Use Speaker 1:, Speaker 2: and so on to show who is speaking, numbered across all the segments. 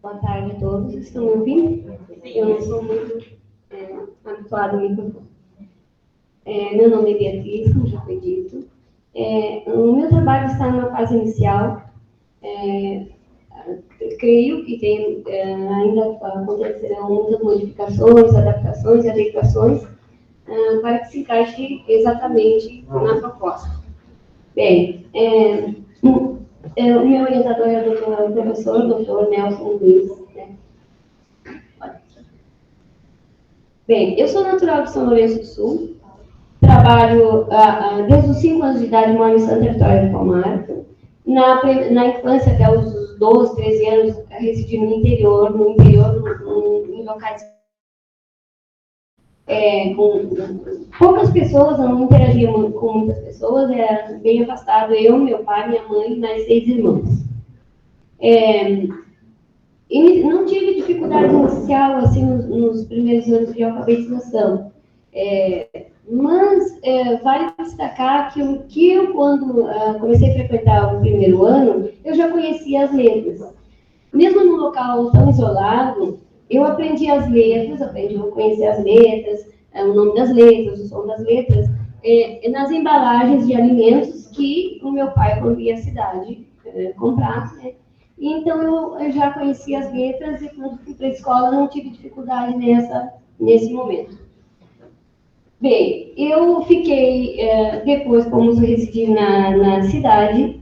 Speaker 1: Boa tarde a todos. Estão me ouvindo? Eu não sou muito habituada ao microfone. Meu nome é Beatriz, como já foi dito. O meu trabalho está numa fase inicial. Creio que ainda acontecerão muitas modificações, adaptações e adequações para que se encaixe exatamente na proposta. Bem, o meu orientador é o professor Dr. Nelson Luiz. Né? Bem, eu sou natural de São Lourenço do Sul, trabalho desde os 5 anos de idade, moro em Santa Vitória do Palmar. Na infância, até os 12, 13 anos, residi no interior, em locais com poucas pessoas, não interagia com muitas pessoas, era bem afastado, eu, meu pai, minha mãe e mais 6 irmãos. E não tive dificuldade inicial assim, nos primeiros anos de alfabetização. Mas vale destacar que eu quando comecei a frequentar o primeiro ano, eu já conhecia as letras. Mesmo num local tão isolado, eu aprendi as letras, aprendi a conhecer as letras, o nome das letras, o som das letras, nas embalagens de alimentos que o meu pai, quando ia à cidade comprar, né? Então, eu já conhecia as letras e quando fui para a escola não tive dificuldade nesse momento. Bem, eu fiquei, depois, como residi na cidade,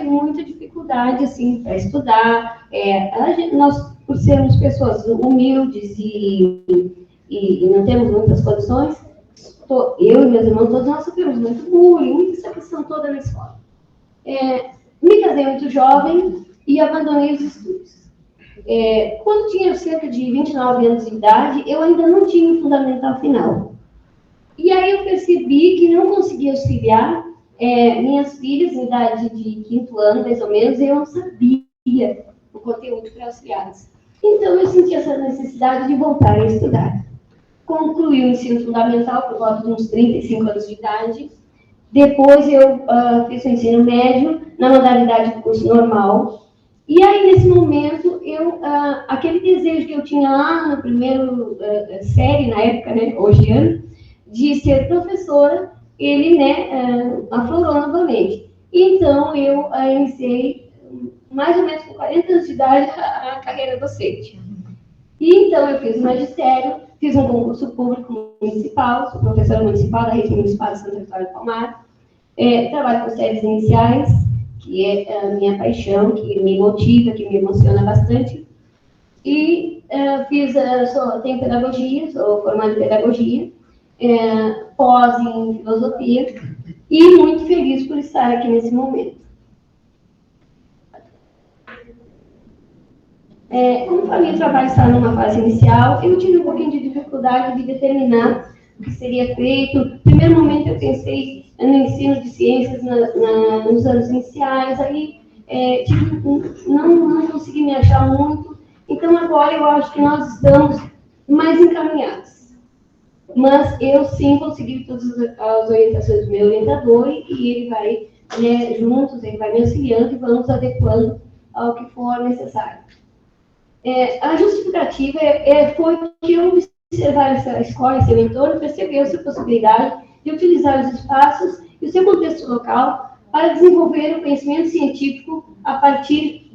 Speaker 1: muita dificuldade, assim, para estudar. Nós, por sermos pessoas humildes e não temos muitas condições, eu e meus irmãos, todos nós sofremos muito bullying, muita essa questão toda na escola. Me casei muito jovem e abandonei os estudos. Quando tinha cerca de 29 anos de idade, eu ainda não tinha o fundamental final. E aí eu percebi que não conseguia auxiliar minhas filhas em idade de 5º ano, mais ou menos, e eu não sabia o conteúdo para auxiliá-las. Então eu senti essa necessidade de voltar a estudar. Concluí o ensino fundamental por volta de uns 35 anos de idade. Depois eu fiz o ensino médio na modalidade de curso normal. E aí, nesse momento, aquele desejo que eu tinha lá no primeiro série, na época, né, hoje ano, de ser professora, ele aflorou novamente. Então, eu iniciei, mais ou menos com 40 anos de idade, a carreira docente. E então, eu fiz o magistério, fiz um concurso público municipal, sou professora municipal da Rede Municipal de Santa Vitória do Palmar. Trabalho com séries iniciais, que é a minha paixão, que me motiva, que me emociona bastante. E tenho pedagogia, sou formada em pedagogia, pós em filosofia, e muito feliz por estar aqui nesse momento. Como a minha trabalho está numa fase inicial, eu tive um pouquinho de dificuldade de determinar o que seria feito. No primeiro momento eu pensei no ensino de ciências nos anos iniciais, aí não consegui me achar muito. Então agora eu acho que nós estamos mais encaminhados. Mas eu sim consegui todas as orientações do meu orientador e ele vai, juntos, ele vai me auxiliando e vamos adequando ao que for necessário. A justificativa foi que eu observar essa escola, esse entorno, percebeu essa possibilidade de utilizar os espaços e o seu contexto local para desenvolver o conhecimento científico a partir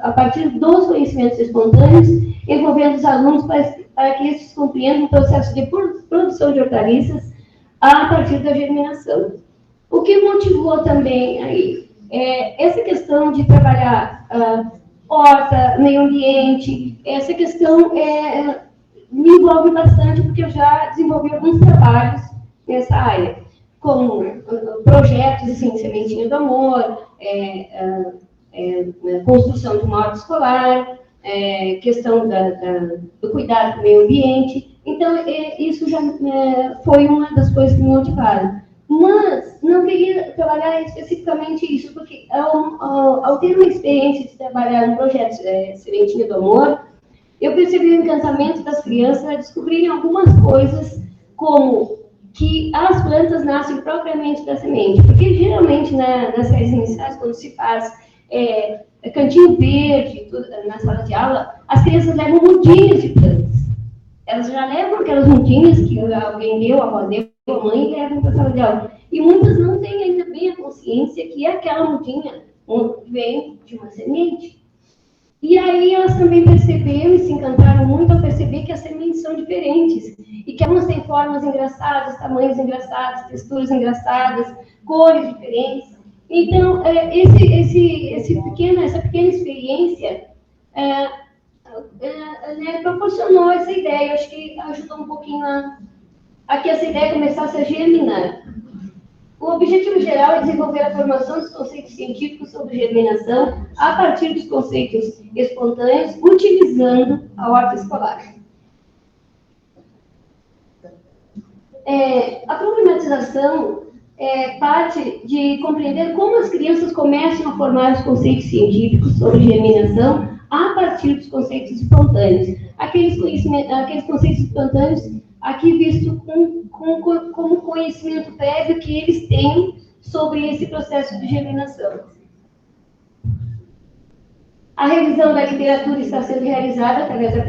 Speaker 1: a partir dos conhecimentos espontâneos, envolvendo os alunos para que estes compreendam o processo de produção de hortaliças a partir da germinação. O que motivou também aí essa questão de trabalhar horta, meio ambiente, essa questão me envolve bastante, porque eu já desenvolvi alguns trabalhos nessa área, como projetos, assim, Sementinha do Amor, construção de uma horta escolar, questão do cuidado com o meio ambiente. Então, isso já foi uma das coisas que me motivaram. Mas não queria trabalhar especificamente isso, porque ao ter uma experiência de trabalhar no projeto Sementinha do Amor, eu percebi o encantamento das crianças a descobrirem algumas coisas, como que as plantas nascem propriamente da semente. Porque geralmente nas séries iniciais, quando se faz cantinho verde, tudo, na sala de aula, as crianças levam mudinhas de plantas. Elas já levam aquelas mudinhas que alguém deu, a avó deu, a mãe, e levam para a sala de aula. E muitas não têm ainda bem a consciência que aquela mudinha vem de uma semente. E aí elas também perceberam e se encantaram muito ao perceber que as sementes são diferentes. E que algumas têm formas engraçadas, tamanhos engraçados, texturas engraçadas, cores diferentes. Então, essa pequena experiência proporcionou essa ideia. Eu acho que ajudou um pouquinho a que essa ideia começasse a germinar. O objetivo geral é desenvolver a formação dos conceitos científicos sobre germinação a partir dos conceitos espontâneos, utilizando a horta escolar. A problematização parte de compreender como as crianças começam a formar os conceitos científicos sobre germinação a partir dos conceitos espontâneos. Aqueles conceitos espontâneos aqui visto como conhecimento prévio que eles têm sobre esse processo de germinação. A revisão da literatura está sendo realizada através da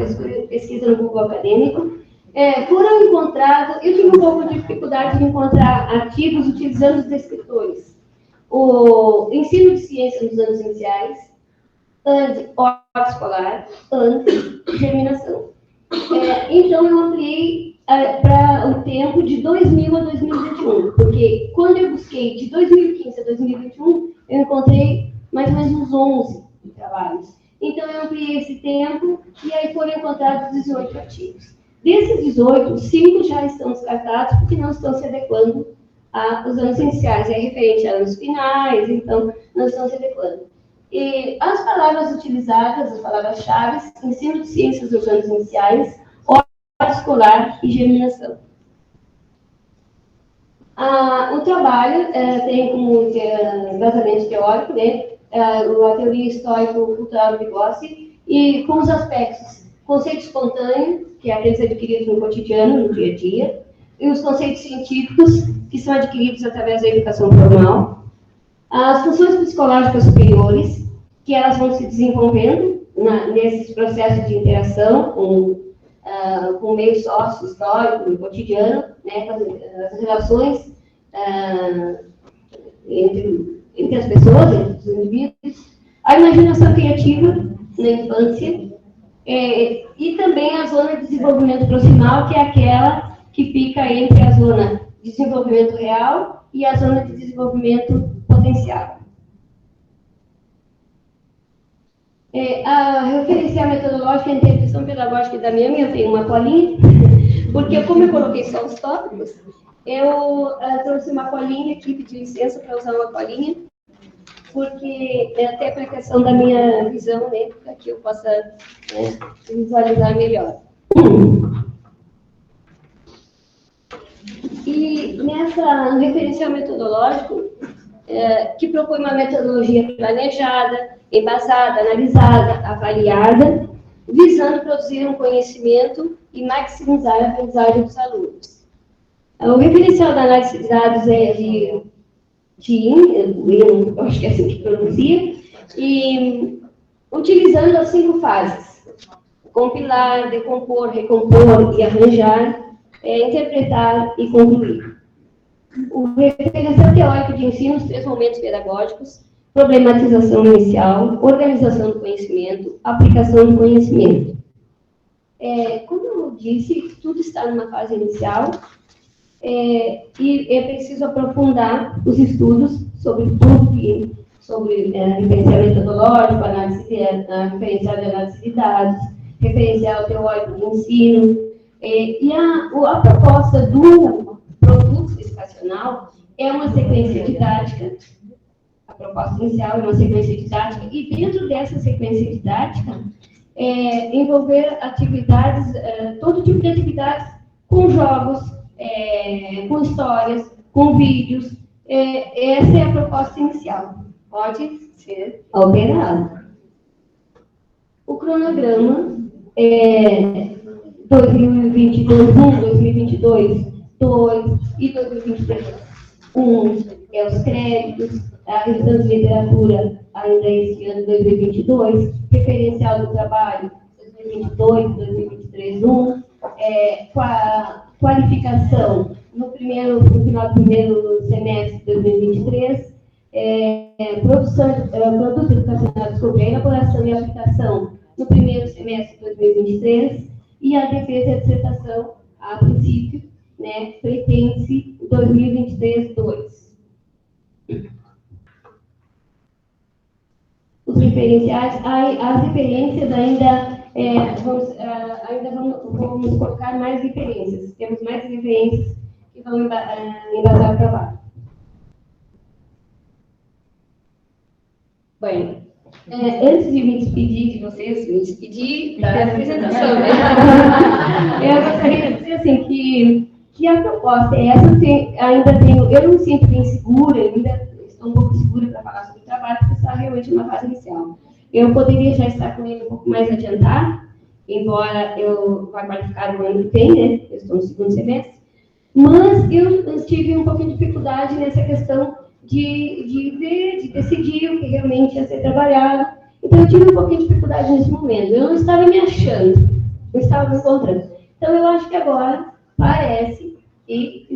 Speaker 1: pesquisa no Google Acadêmico. Foram encontrados, eu tive um pouco de dificuldade de encontrar artigos utilizando os descritores. O ensino de ciência nos anos iniciais, horta escolar, germinação. Então, eu ampliei para o tempo de 2000 a 2021, porque quando eu busquei de 2015 a 2021, eu encontrei mais ou menos uns 11 trabalhos. Então, eu ampliei esse tempo e aí foram encontrados 18 artigos. Desses 18, 5 já estão descartados porque não estão se adequando aos anos iniciais. É referente a anos finais, então não estão se adequando. E as palavras utilizadas, as palavras-chave, ensino de ciências dos anos iniciais, escolar e germinação. O trabalho tem como embasamento teórico, né, a teoria histórico-cultural do Vygotsky, e com os aspectos conceito espontâneo, que é aqueles adquiridos no cotidiano, no dia a dia, e os conceitos científicos, que são adquiridos através da educação formal, as funções psicológicas superiores, que elas vão se desenvolvendo nesses processos de interação com o meio sócio-histórico, no cotidiano, né, as relações entre as pessoas, entre os indivíduos, a imaginação criativa na infância, e também a zona de desenvolvimento proximal, que é aquela que fica entre a zona de desenvolvimento real e a zona de desenvolvimento potencial. A referencial metodológica e a intervenção pedagógica da minha, eu tenho uma colinha, porque como eu coloquei só os tópicos, eu trouxe uma colinha aqui, pedi licença para usar uma colinha, porque até para a questão da minha visão, né, para que eu possa visualizar melhor. E nessa referencial metodológico, que propõe uma metodologia planejada, embasada, analisada, avaliada, visando produzir um conhecimento e maximizar a aprendizagem dos alunos. O referencial da análise de dados é de eu acho que é assim que pronuncia, e utilizando as 5 fases: compilar, decompor, recompor e arranjar, interpretar e concluir. O referencial teórico de ensino, os 3 momentos pedagógicos: problematização inicial, organização do conhecimento, aplicação do conhecimento. Como eu disse, tudo está numa fase inicial, e é preciso aprofundar os estudos sobre tudo, sobre referencial metodológico, referencial de análise de dados, referencial teórico de ensino, e a proposta do produto educacional é uma sequência didática. A proposta inicial é uma sequência didática, e dentro dessa sequência didática, envolver atividades, todo tipo de atividades, com jogos, com histórias, com vídeos. Essa é a proposta inicial. Pode ser alterado. O cronograma 2022, 2022, 2 e 2023. 1 é os créditos, a revisão de literatura ainda este ano, 2022, referencial do trabalho, 2022, 2023, qualificação no final do primeiro semestre de 2023, produto educacional, desculpa, elaboração e aplicação no primeiro semestre de 2023 e a defesa da dissertação, a princípio, né, pretende-se 2023-2. Os referenciais, as referências ainda, vamos colocar mais referências. Temos mais referências que vão embasar o trabalho. Bem, antes de me despedir de vocês, me despedir da apresentação, né? Eu gostaria de dizer assim que a proposta é essa, eu não me sinto bem segura, ainda estou um pouco segura para falar sobre o trabalho, porque está realmente numa fase inicial. Eu poderia já estar com ele um pouco mais adiantado, embora eu vá qualificar no ano que vem, né? Eu estou no segundo semestre, mas eu tive um pouquinho de dificuldade nessa questão de ver, de decidir o que realmente ia ser trabalhado. Então, eu tive um pouquinho de dificuldade nesse momento. Eu não estava me achando, não estava me encontrando. Então, eu acho que agora parece que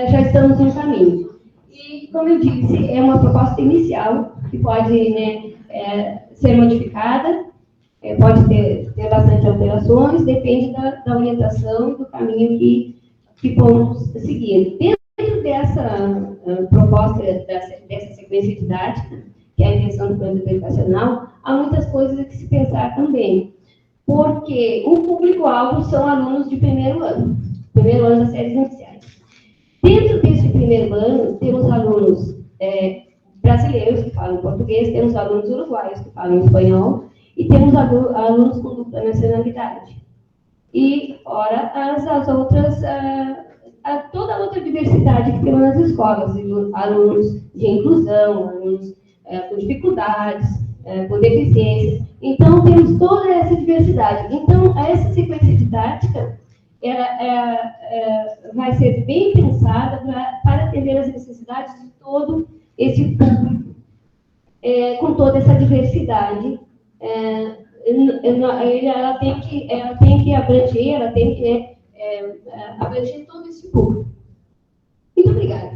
Speaker 1: já estamos no caminho. E, como eu disse, é uma proposta inicial que pode, né, ser modificada, pode ter bastante alterações, depende da orientação e do caminho que vamos seguir. Dentro dessa proposta, dessa sequência didática, que é a intenção do plano educacional, há muitas coisas a que se pensar também. Porque o público-alvo são alunos de primeiro ano das séries iniciais. Dentro desse primeiro ano, temos alunos brasileiros que falam português, temos alunos uruguaios que falam espanhol, e temos alunos com dupla nacionalidade. E, ora, as outras, toda a outra diversidade que temos nas escolas, alunos de inclusão, alunos com dificuldades, com deficiências. Então, temos toda essa diversidade. Então, essa sequência didática vai ser bem pensada para atender as necessidades de todo esse público, com toda essa diversidade. Ela tem que abranger todo esse público. Muito obrigada.